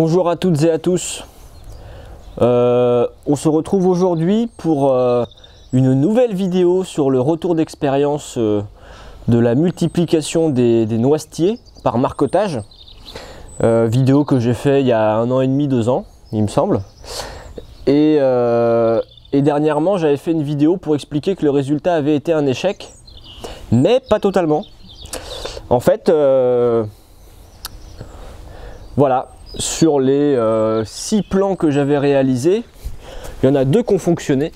Bonjour à toutes et à tous. On se retrouve aujourd'hui pour une nouvelle vidéo sur le retour d'expérience de la multiplication des noisetiers par marcotage. Vidéo que j'ai fait il y a 1 an et demi, 2 ans, il me semble. Et dernièrement, j'avais fait une vidéo pour expliquer que le résultat avait été un échec, mais pas totalement. En fait, voilà. Sur les 6 plans que j'avais réalisés, il y en a 2 qui ont fonctionné.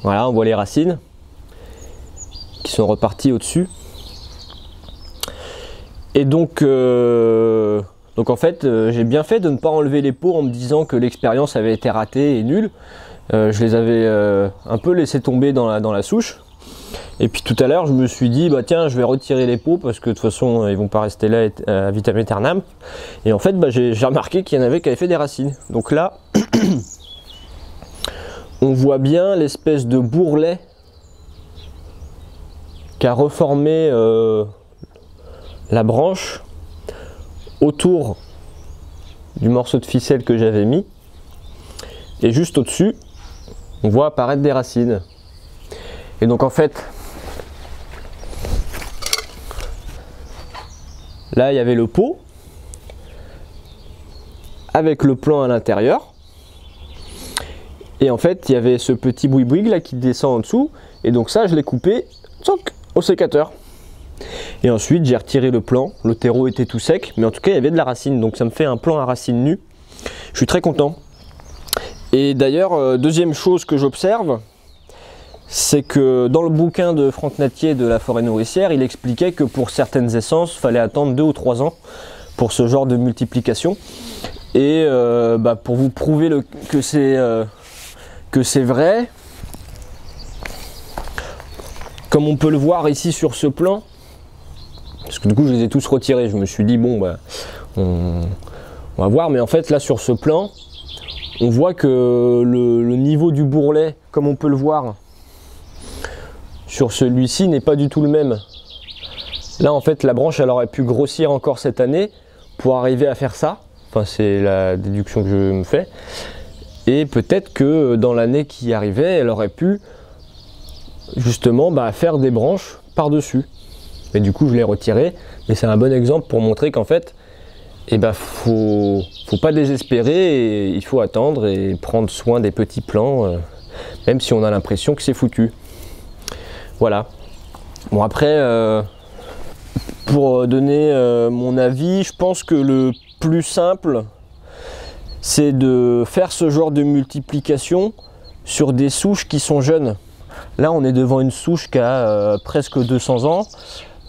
Voilà, on voit les racines qui sont reparties au-dessus. Et donc en fait, j'ai bien fait de ne pas enlever les pots en me disant que l'expérience avait été ratée et nulle. Je les avais un peu laissés tomber dans la souche. Et puis tout à l'heure, je me suis dit, bah tiens, je vais retirer les pots parce que de toute façon, ils vont pas rester là à vitam aeternam. Et en fait, bah, j'ai remarqué qu'il y en avait qui avaient fait des racines. Donc là, on voit bien l'espèce de bourrelet qui a reformé la branche autour du morceau de ficelle que j'avais mis. Et juste au-dessus, on voit apparaître des racines. Et donc en fait, là, il y avait le pot avec le plan à l'intérieur. Et en fait, il y avait ce petit boui-boui là qui descend en dessous. Et donc ça, je l'ai coupé au sécateur. Et ensuite, j'ai retiré le plan. Le terreau était tout sec, mais en tout cas, il y avait de la racine. Donc ça me fait un plan à racine nue. Je suis très content. Et d'ailleurs, deuxième chose que j'observe, c'est que dans le bouquin de Franck Natier de la forêt nourricière, il expliquait que pour certaines essences, il fallait attendre 2 ou 3 ans pour ce genre de multiplication. Et pour vous prouver que c'est vrai, comme on peut le voir ici sur ce plan, parce que du coup je les ai tous retirés, je me suis dit bon bah on va voir, mais en fait là sur ce plan, on voit que le niveau du bourrelet, comme on peut le voir, sur celui-ci n'est pas du tout le même. Là en fait la branche elle aurait pu grossir encore cette année pour arriver à faire ça. Enfin c'est la déduction que je me fais. Et peut-être que dans l'année qui arrivait elle aurait pu justement faire des branches par-dessus. Et du coup je l'ai retiré. Mais c'est un bon exemple pour montrer qu'en fait faut pas désespérer et il faut attendre et prendre soin des petits plants même si on a l'impression que c'est foutu. Voilà. Bon après, pour donner mon avis, je pense que le plus simple, c'est de faire ce genre de multiplication sur des souches qui sont jeunes. Là, on est devant une souche qui a presque 200 ans,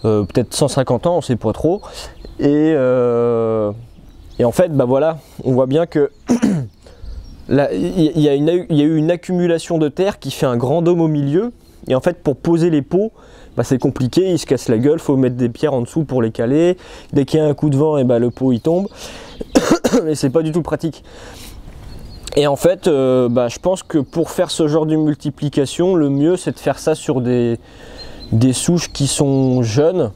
peut-être 150 ans, on ne sait pas trop. Et en fait, voilà, on voit bien que là, il y a eu une accumulation de terre qui fait un grand dôme au milieu. Et en fait, pour poser les pots, c'est compliqué, ils se cassent la gueule, il faut mettre des pierres en dessous pour les caler. Dès qu'il y a un coup de vent, le pot il tombe. Et c'est pas du tout pratique. Et en fait, je pense que pour faire ce genre de multiplication, le mieux c'est de faire ça sur des souches qui sont jeunes.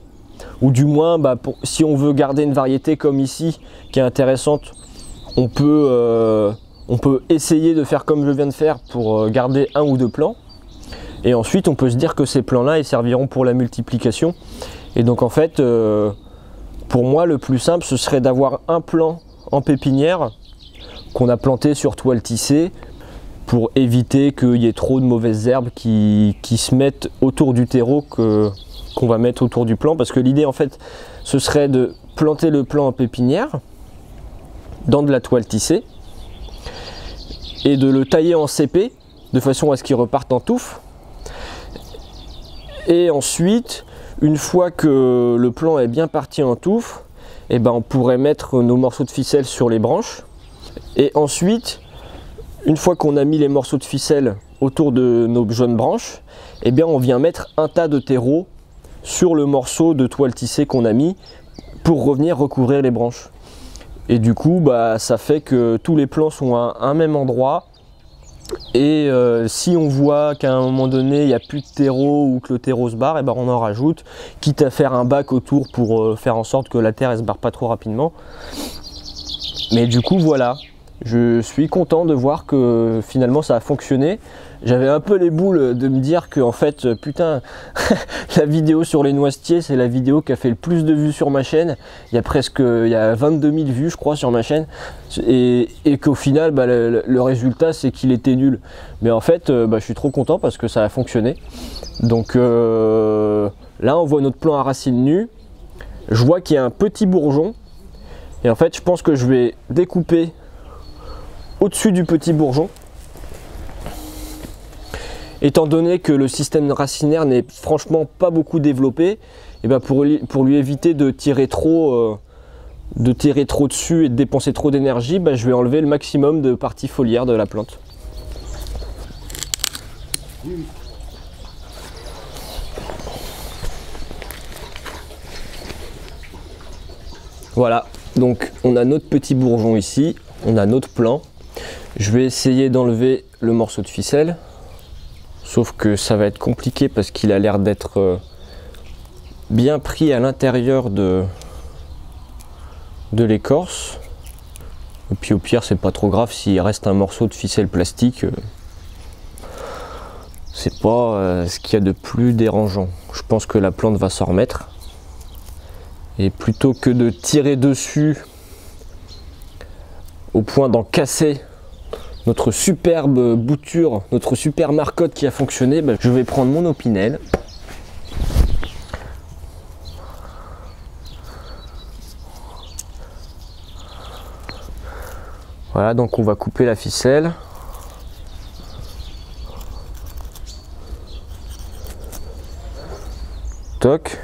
Ou du moins, si on veut garder une variété comme ici, qui est intéressante, on peut essayer de faire comme je viens de faire pour garder 1 ou 2 plants. Et ensuite, on peut se dire que ces plants-là, ils serviront pour la multiplication. Et donc, en fait, pour moi, le plus simple, ce serait d'avoir un plant en pépinière qu'on a planté sur toile tissée pour éviter qu'il y ait trop de mauvaises herbes qui se mettent autour du terreau qu'on va mettre autour du plant. Parce que l'idée, en fait, ce serait de planter le plant en pépinière dans de la toile tissée et de le tailler en CP de façon à ce qu'il reparte en touffe. Et ensuite, une fois que le plant est bien parti en touffe, on pourrait mettre nos morceaux de ficelle sur les branches. Et ensuite, une fois qu'on a mis les morceaux de ficelle autour de nos jeunes branches, on vient mettre un tas de terreau sur le morceau de toile tissée qu'on a mis pour revenir recouvrir les branches. Et du coup, ça fait que tous les plants sont à un même endroit Et si on voit qu'à un moment donné il n'y a plus de terreau ou que le terreau se barre, et ben on en rajoute, quitte à faire un bac autour pour faire en sorte que la terre ne se barre pas trop rapidement. Mais du coup voilà, je suis content de voir que finalement ça a fonctionné. J'avais un peu les boules de me dire que en fait, putain, la vidéo sur les noisetiers, c'est la vidéo qui a fait le plus de vues sur ma chaîne. Il y a 22 000 vues je crois sur ma chaîne. Et qu'au final, bah, le résultat c'est qu'il était nul. Mais en fait, bah, je suis trop content parce que ça a fonctionné. Donc là on voit notre plant à racines nues. Je vois qu'il y a un petit bourgeon. Et en fait, je pense que je vais découper au-dessus du petit bourgeon. Étant donné que le système racinaire n'est franchement pas beaucoup développé, et ben pour lui éviter de tirer trop dessus et de dépenser trop d'énergie, ben je vais enlever le maximum de parties foliaires de la plante. Voilà, donc on a notre petit bourgeon ici, on a notre plant. Je vais essayer d'enlever le morceau de ficelle. Sauf que ça va être compliqué parce qu'il a l'air d'être bien pris à l'intérieur de l'écorce. Et puis au pire, c'est pas trop grave s'il reste un morceau de ficelle plastique. C'est pas ce qu'il y a de plus dérangeant. Je pense que la plante va s'en remettre. Et plutôt que de tirer dessus au point d'en casser notre superbe bouture, notre super marcotte qui a fonctionné, bah, je vais prendre mon opinel. Voilà, donc on va couper la ficelle. Toc.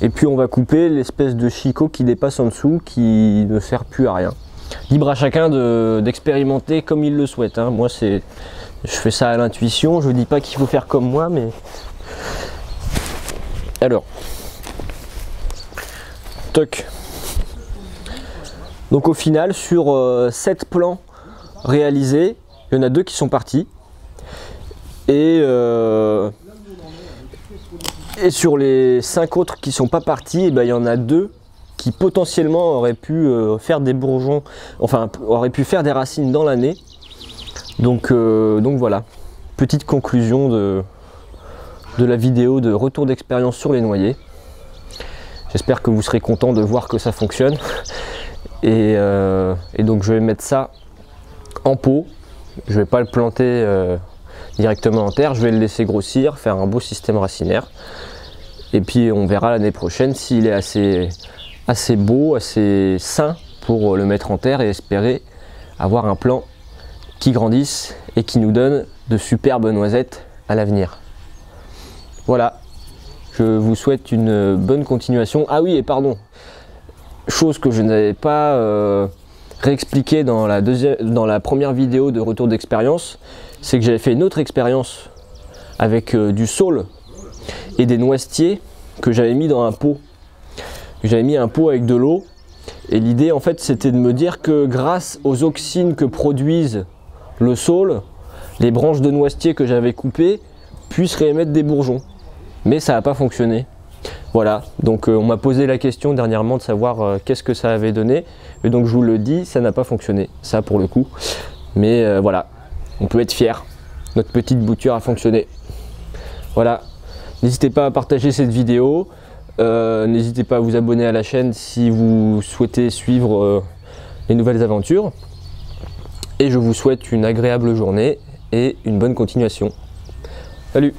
Et puis on va couper l'espèce de chicot qui dépasse en dessous, qui ne sert plus à rien. Libre à chacun d'expérimenter comme il le souhaite. Hein. Moi, je fais ça à l'intuition. Je ne dis pas qu'il faut faire comme moi, mais... Alors. Toc. Donc au final, sur 7 plans réalisés, il y en a 2 qui sont partis. Et sur les 5 autres qui ne sont pas partis, et ben, il y en a 2 qui potentiellement auraient pu faire des bourgeons, enfin auraient pu faire des racines dans l'année. Donc voilà, petite conclusion de la vidéo de retour d'expérience sur les noyers. J'espère que vous serez content de voir que ça fonctionne. Et donc je vais mettre ça en pot. Je ne vais pas le planter directement en terre, je vais le laisser grossir, faire un beau système racinaire. Et puis on verra l'année prochaine s'il est assez beau, assez sain pour le mettre en terre et espérer avoir un plant qui grandisse et qui nous donne de superbes noisettes à l'avenir. Voilà, je vous souhaite une bonne continuation. Ah oui, et pardon, chose que je n'avais pas réexpliqué dans la première vidéo de retour d'expérience, c'est que j'avais fait une autre expérience avec du saule et des noisetiers que j'avais mis dans un pot. J'avais mis un pot avec de l'eau et l'idée en fait c'était de me dire que grâce aux auxines que produisent le saule, les branches de noisetier que j'avais coupées puissent réémettre des bourgeons. Mais ça n'a pas fonctionné. Voilà, donc on m'a posé la question dernièrement de savoir qu'est-ce que ça avait donné. Et donc je vous le dis, ça n'a pas fonctionné, ça pour le coup. Mais voilà, on peut être fier. Notre petite bouture a fonctionné. Voilà, n'hésitez pas à partager cette vidéo. N'hésitez pas à vous abonner à la chaîne si vous souhaitez suivre les nouvelles aventures. Et je vous souhaite une agréable journée et une bonne continuation. Salut!